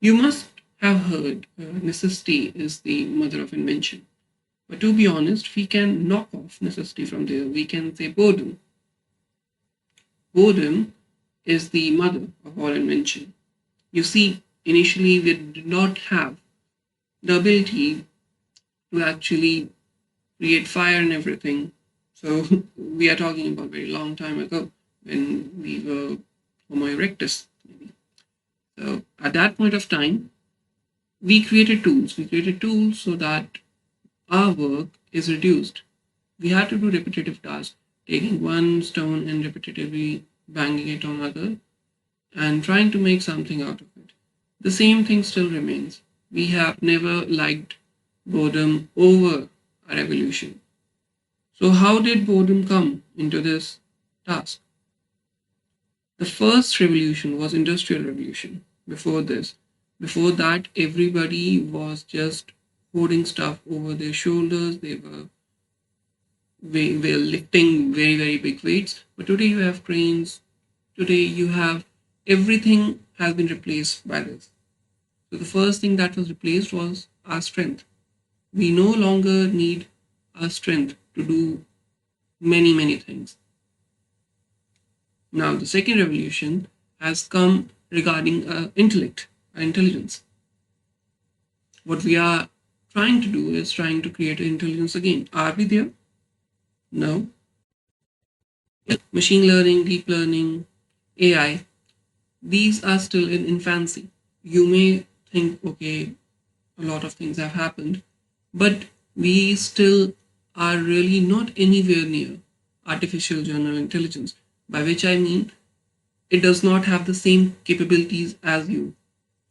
You must have heard necessity is the mother of invention. But to be honest, we can knock off necessity from there. We can say boredom. Boredom is the mother of all invention. You see, initially we did not have the ability to actually create fire and everything. So we are talking about a very long time ago when we were Homo erectus, maybe. So at that point of time, we created tools. We created tools so that our work is reduced. We had to do repetitive tasks, taking one stone and repetitively banging it on other and trying to make something out of it. The same thing still remains. We have never liked boredom over our evolution. So how did boredom come into this task? The first revolution was industrial revolution. Before that, everybody was just holding stuff over their shoulders. They were lifting very, very big weights. But today you have cranes. Today you have everything has been replaced by this. So the first thing that was replaced was our strength. We no longer need our strength to do many, many things. Now, the second revolution has come regarding intellect, intelligence. What we are trying to do is trying to create intelligence again. Are we there? No. Machine learning, deep learning, AI, these are still in infancy. You may think, okay, a lot of things have happened, but we still are really not anywhere near artificial general intelligence, by which I mean it does not have the same capabilities as you.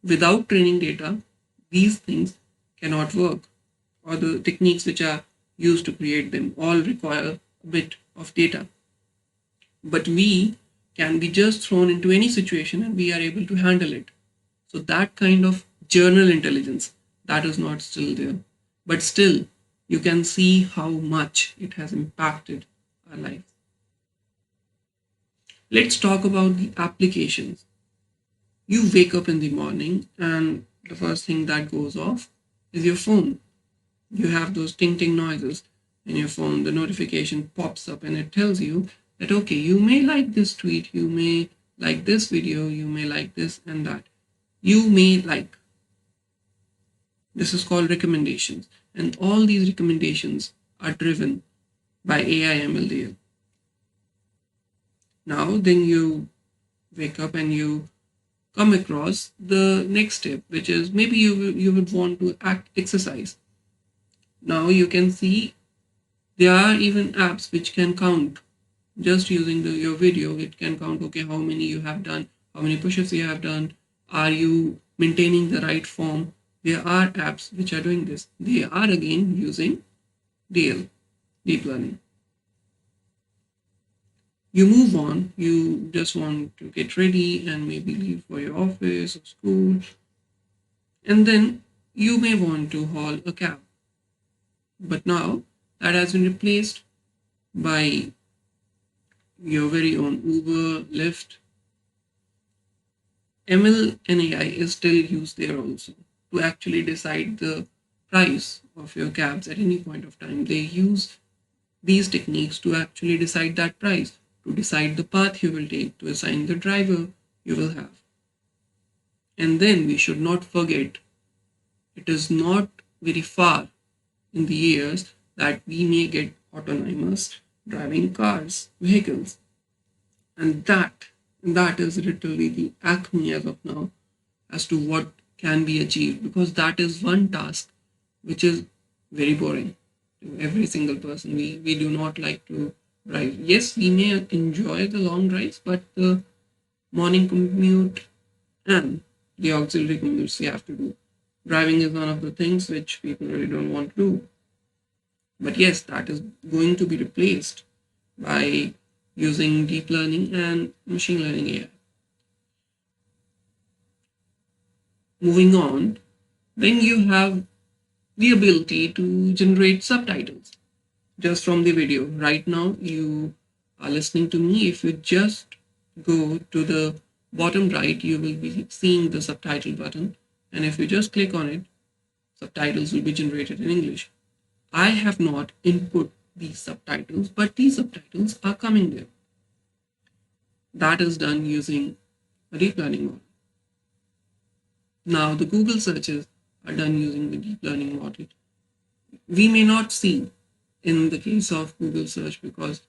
Without training data, these things cannot work, or the techniques which are used to create them all require a bit of data. But we can be just thrown into any situation and we are able to handle it. So that kind of journal intelligence, that is not still there. But still, you can see how much it has impacted our life. Let's talk about the applications. You wake up in the morning and the first thing that goes off is your phone. You have those ting ting noises in your phone. The notification pops up and it tells you that, okay, you may like this tweet, you may like this video, you may like this and that. You may like. This is called recommendations. And all these recommendations are driven by AI ML. Now, then you wake up and you come across the next step, which is maybe you would want to exercise. Now you can see there are even apps which can count just using your video. It can count, okay, how many you have done, how many push-ups you have done, are you maintaining the right form. There are apps which are doing this. They are again using DL, deep learning. You move on, you just want to get ready and maybe leave for your office or school. And then you may want to haul a cab. But now that has been replaced by your very own Uber, Lyft. ML and AI is still used there also to actually decide the price of your cabs at any point of time. They use these techniques to actually decide that price, to decide the path you will take, to assign the driver you will have. And then we should not forget, it is not very far in the years that we may get autonomous driving cars, vehicles. And that is literally the acme as of now as to what can be achieved, because that is one task which is very boring to every single person. We do not like to drive. Yes, we may enjoy the long drives, but the morning commute and the auxiliary commutes we have to do. Driving is one of the things which people really don't want to do. But yes, that is going to be replaced by using deep learning and machine learning AI. Moving on, then you have the ability to generate subtitles just from the video. Right now, you are listening to me. If you just go to the bottom right, you will be seeing the subtitle button. And if you just click on it, subtitles will be generated in English. I have not input these subtitles, but these subtitles are coming there. That is done using a deep learning model. Now, the Google searches are done using the deep learning model. We may not see in the case of Google search because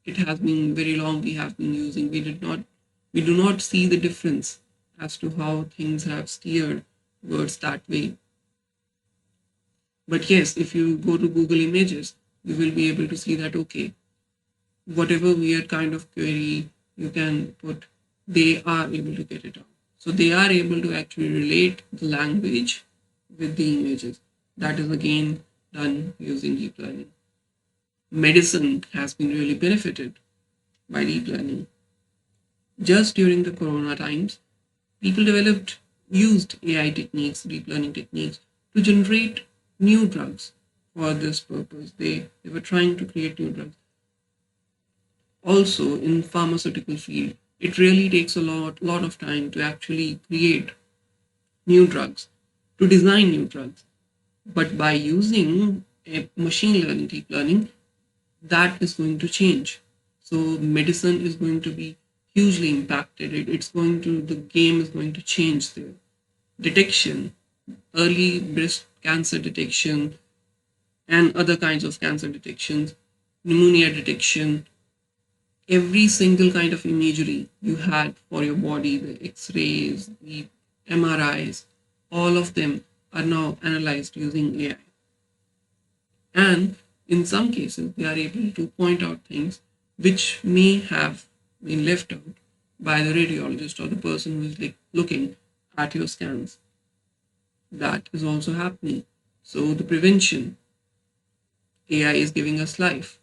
it has been very long we have been using. We do not see the difference as to how things have steered towards that way. But yes, if you go to Google Images, you will be able to see that okay, whatever weird kind of query you can put, they are able to get it out. So they are able to actually relate the language with the images. That is again done using deep learning. Medicine has been really benefited by deep learning. Just during the corona times, people used AI techniques, deep learning techniques to generate new drugs for this purpose. They were trying to create new drugs. Also in pharmaceutical field, it really takes a lot of time to actually create new drugs, to design new drugs. But by using a machine learning, deep learning, that is going to change. So medicine is going to be hugely impacted. The game is going to change there. Detection, early breast cancer detection and other kinds of cancer detections, pneumonia detection, every single kind of imagery you had for your body, the x-rays, the MRIs, all of them are now analyzed using AI. And in some cases, they are able to point out things which may have been left out by the radiologist or the person who is looking at your scans. That is also happening. So the prevention, AI is giving us life.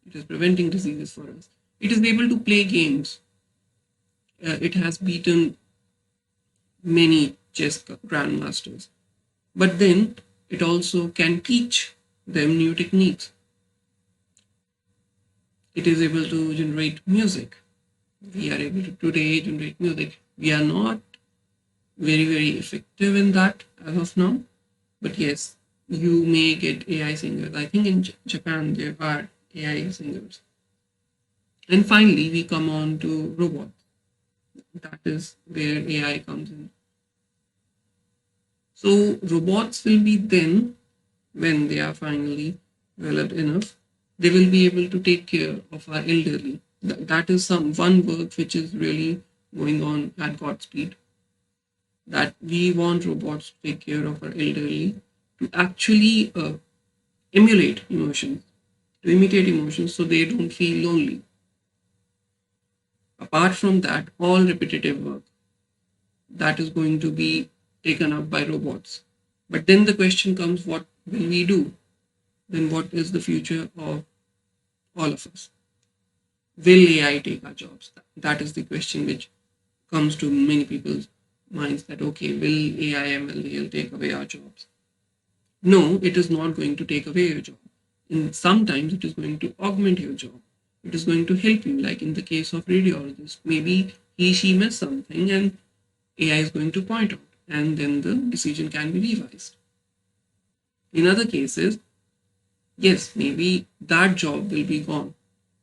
It is preventing diseases for us. It is able to play games. It has beaten many chess grandmasters. But then it also can teach them new techniques. It is able to generate music. We are able to today generate music. We are not very effective in that as of now. But yes, you may get AI singers. I think in Japan there are AI singers. And finally, we come on to robots. That is where AI comes in. So robots will be then, when they are finally developed enough, they will be able to take care of our elderly. That is some one work which is really going on at God's speed. That we want robots to take care of our elderly, to actually emulate emotions, to imitate emotions so they don't feel lonely. Apart from that, all repetitive work that is going to be taken up by robots. But then the question comes, what will we do? Then what is the future of all of us? Will AI take our jobs? That is the question which comes to many people's minds that, okay, will AI, ML, take away our jobs? No, it is not going to take away your job. And sometimes it is going to augment your job. It is going to help you, like in the case of radiologist. Maybe she missed something and AI is going to point out, and then the decision can be revised. In other cases, yes, maybe that job will be gone,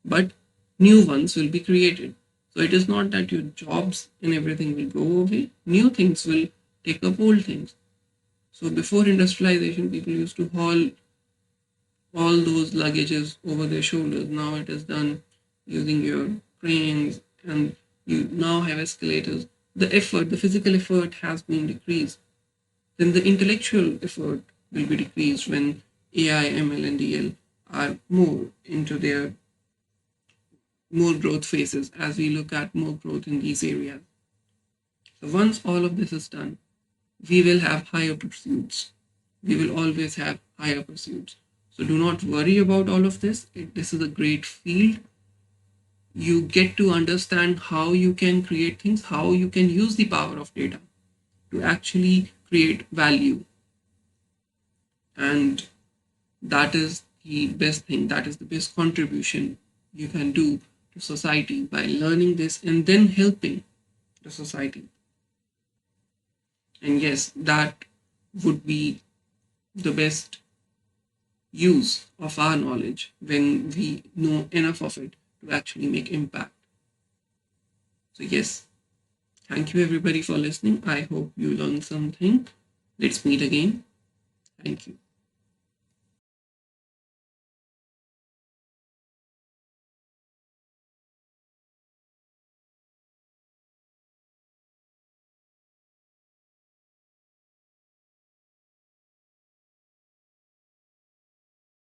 but new ones will be created. So it is not that your jobs and everything will go away. New things will take up old things. So before industrialization, people used to haul all those luggages over their shoulders. Now it is done using your cranes, and you now have escalators. The physical effort has been decreased. Then the intellectual effort will be decreased when AI, ML, and DL are more into their more growth phases as we look at more growth in these areas. So once all of this is done, we will have higher pursuits. We will always have higher pursuits. So do not worry about all of this. This is a great field. You get to understand how you can create things, how you can use the power of data to actually create value. And that is the best thing. That is the best contribution you can do to society by learning this and then helping the society. And yes, that would be the best use of our knowledge when we know enough of it to actually make impact. So yes, thank you everybody for listening. I hope you learned something. Let's meet again. Thank you.